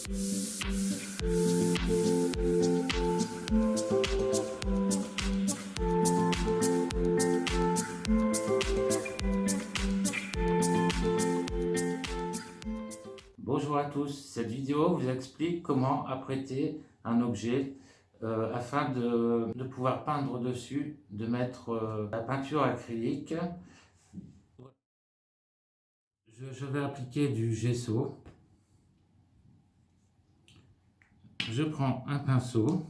Bonjour à tous, cette vidéo vous explique comment apprêter un objet afin de pouvoir peindre dessus, de mettre la peinture acrylique. Je vais appliquer du gesso. Je prends un pinceau.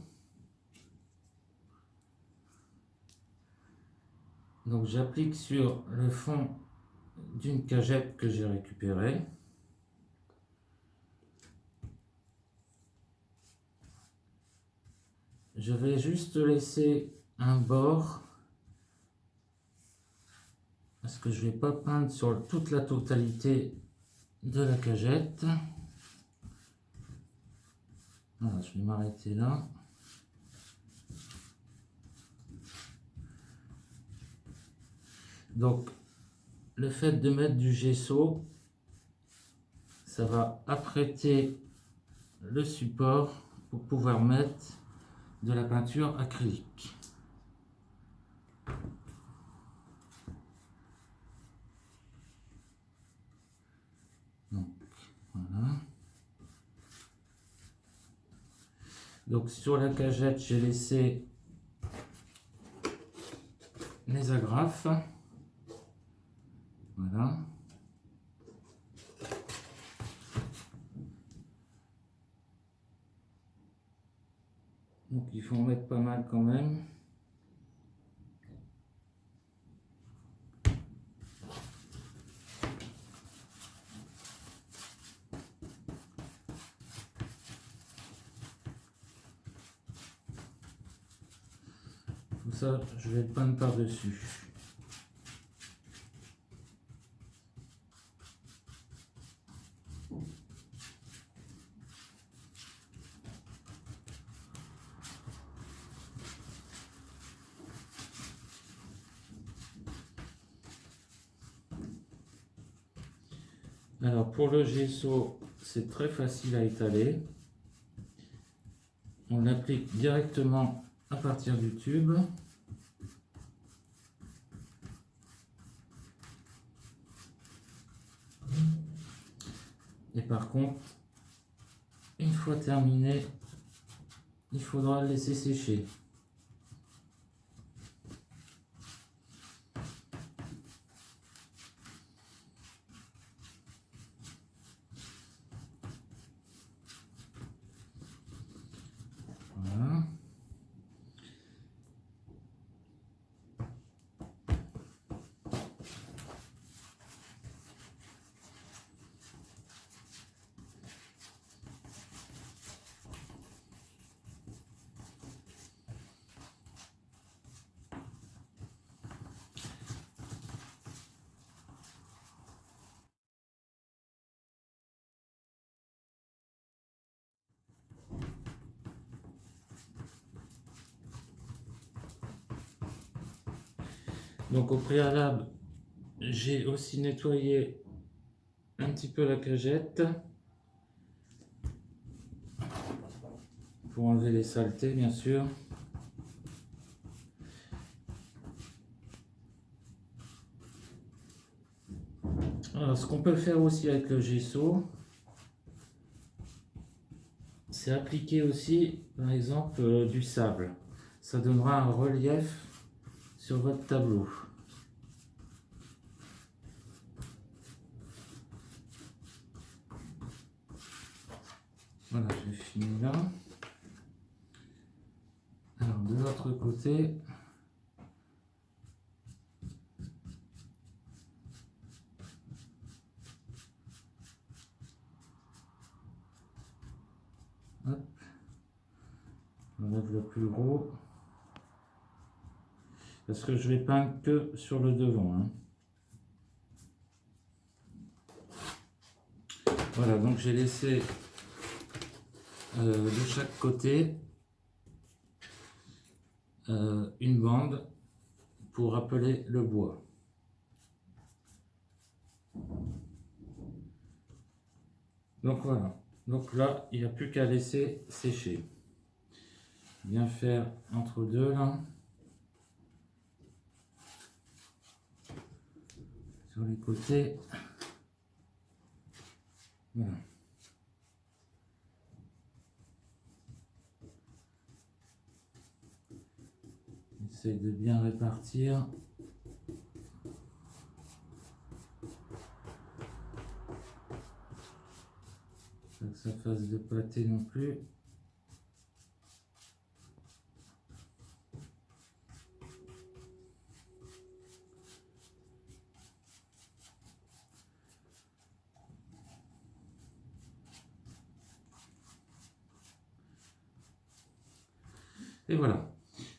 Donc j'applique sur le fond d'une cagette que j'ai récupérée. Je vais juste laisser un bord parce que je ne vais pas peindre sur toute la totalité de la cagette. Voilà, je vais m'arrêter là. Donc, le fait de mettre du gesso, ça va apprêter le support pour pouvoir mettre de la peinture acrylique. Donc, voilà. Donc, sur la cagette, j'ai laissé les agrafes. Voilà. Donc il faut en mettre pas mal quand même. Tout ça, je vais le peindre par-dessus. Alors pour le gesso, c'est très facile à étaler. On l'applique directement à partir du tube. Et par contre, une fois terminé, il faudra le laisser sécher. Voilà. Donc au préalable, j'ai aussi nettoyé un petit peu la cagette pour enlever les saletés, bien sûr. Alors, ce qu'on peut faire aussi avec le gesso, c'est appliquer aussi, par exemple, du sable. Ça donnera un relief sur votre tableau. Voilà, j'ai fini là. Alors, de l'autre côté, hop, j'enlève le plus gros. Parce que je vais peindre que sur le devant. Hein. Voilà, donc j'ai laissé de chaque côté une bande pour rappeler le bois. Donc voilà. Donc là, il n'y a plus qu'à laisser sécher. Bien faire entre deux là. Sur les côtés. Voilà. Essaye de bien répartir. Pas que ça fasse de pâté non plus. Et voilà.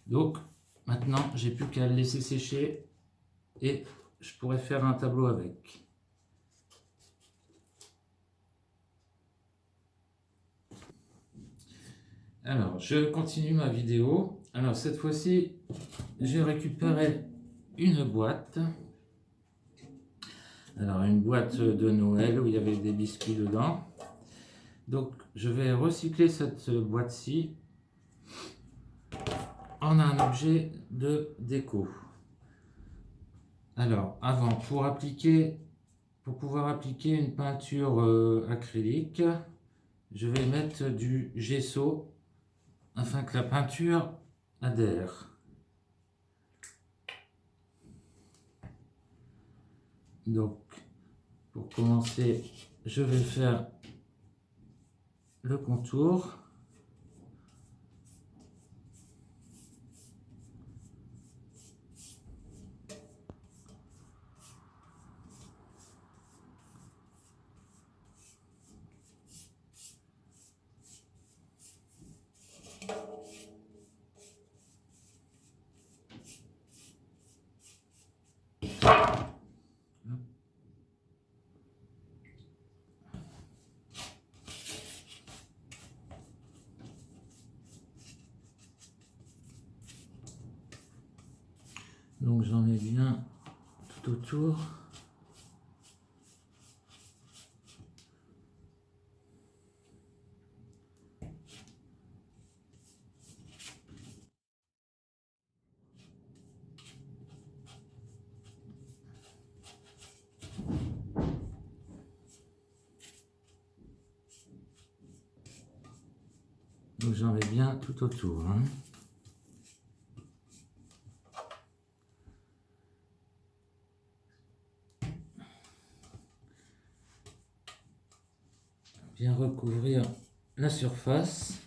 Donc maintenant, j'ai plus qu'à le laisser sécher et je pourrais faire un tableau avec. Alors, je continue ma vidéo. Alors, cette fois-ci, j'ai récupéré une boîte. Alors, une boîte de Noël où il y avait des biscuits dedans. Donc, je vais recycler cette boîte-ci en un objet de déco. Alors, avant, pour pouvoir appliquer une peinture acrylique, je vais mettre du gesso afin que la peinture adhère. Donc, pour commencer, je vais faire le contour. Donc j'en mets bien tout autour. Donc j'en mets bien tout autour. Hein. Bien recouvrir la surface.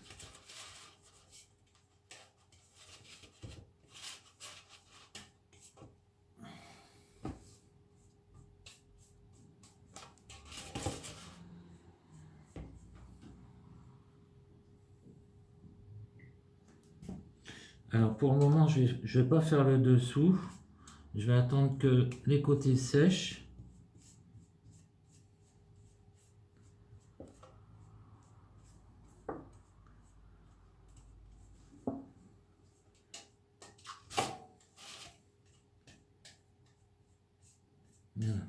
Alors pour le moment, je vais pas faire le dessous. Je vais attendre que les côtés sèchent. Voilà.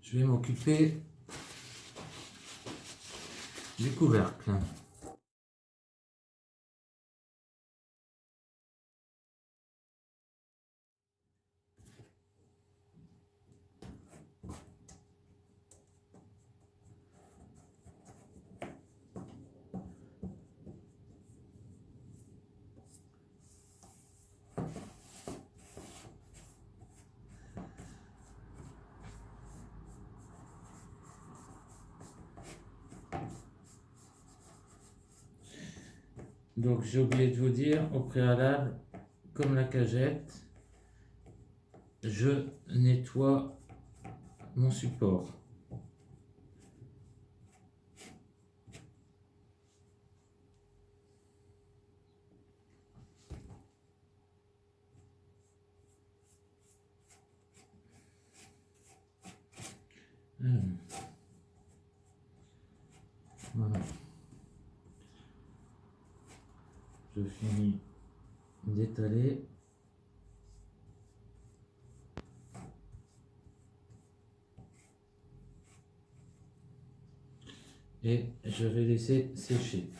Je vais m'occuper du couvercle. Donc j'ai oublié de vous dire au préalable, comme la cagette, je nettoie mon support. Voilà. Je finis d'étaler. Et je vais laisser sécher.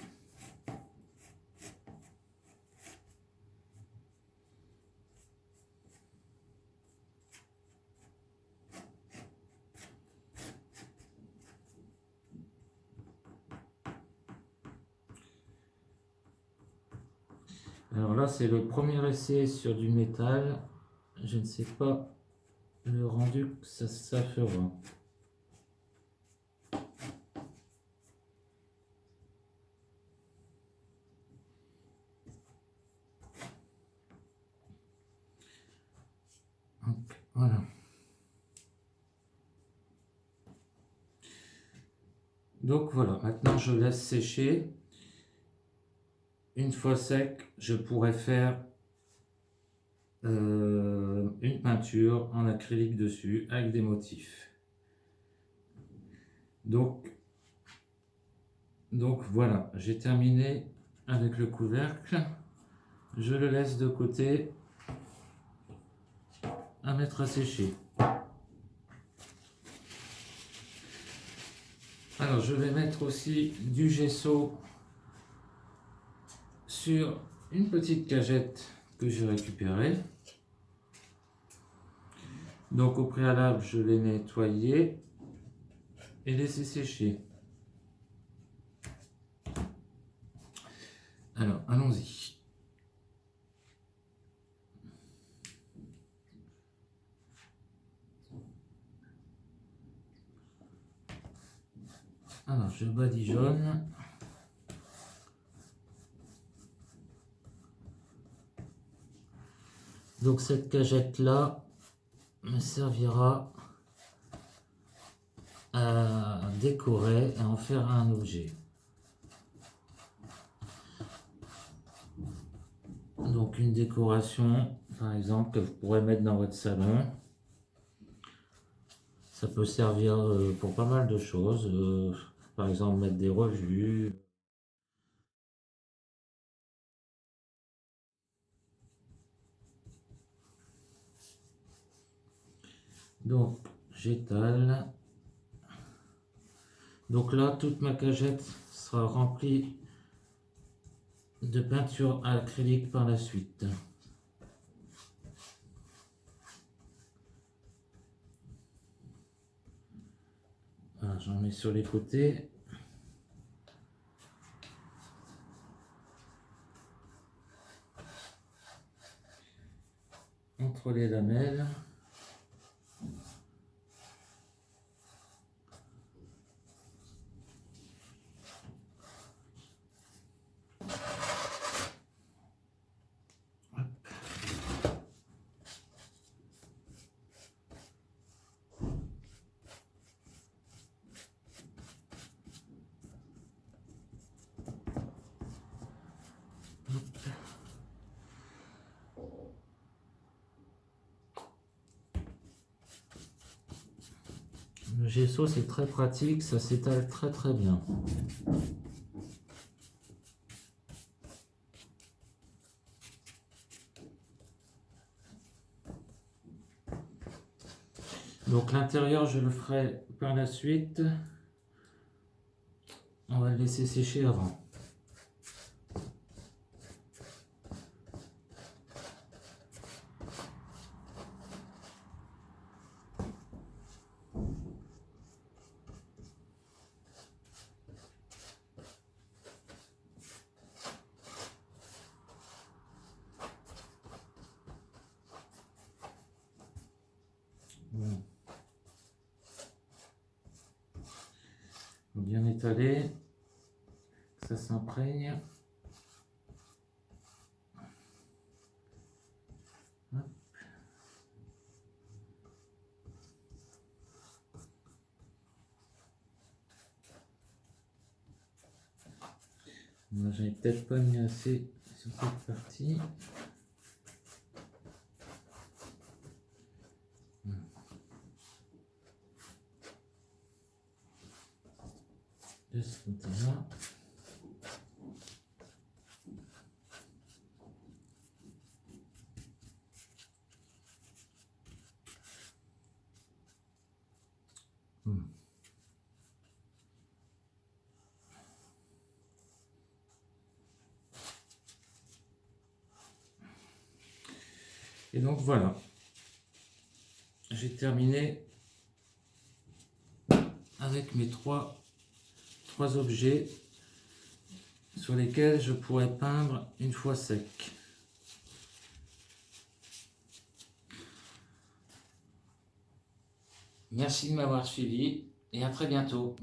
Alors là, c'est le premier essai sur du métal. Je ne sais pas le rendu que ça fera. Donc, voilà. Donc voilà, maintenant je laisse sécher. Une fois sec, je pourrais faire une peinture en acrylique dessus avec des motifs. Donc voilà, j'ai terminé avec le couvercle. Je le laisse de côté à mettre à sécher. Alors je vais mettre aussi du gesso sur une petite cagette que j'ai récupérée. Donc au préalable, je vais nettoyer et laisser sécher. Alors allons-y. Alors je badigeonne. Donc cette cagette là me servira à décorer et en faire un objet. Donc une décoration par exemple que vous pourrez mettre dans votre salon. Ça peut servir pour pas mal de choses. Par exemple mettre des revues. Donc j'étale. Donc là toute ma cagette sera remplie de peinture acrylique par la suite. Voilà, j'en mets sur les côtés. Entre les lamelles. Le gesso c'est très pratique, ça s'étale très très bien. Donc l'intérieur je le ferai par la suite. On va le laisser sécher avant. Voilà. Bien étaler, que ça s'imprègne. J'avais peut-être pas mis assez sur cette partie. de ce côté-là. Et donc voilà, j'ai terminé avec mes trois objets sur lesquels je pourrais peindre une fois sec. Merci de m'avoir suivi et à très bientôt.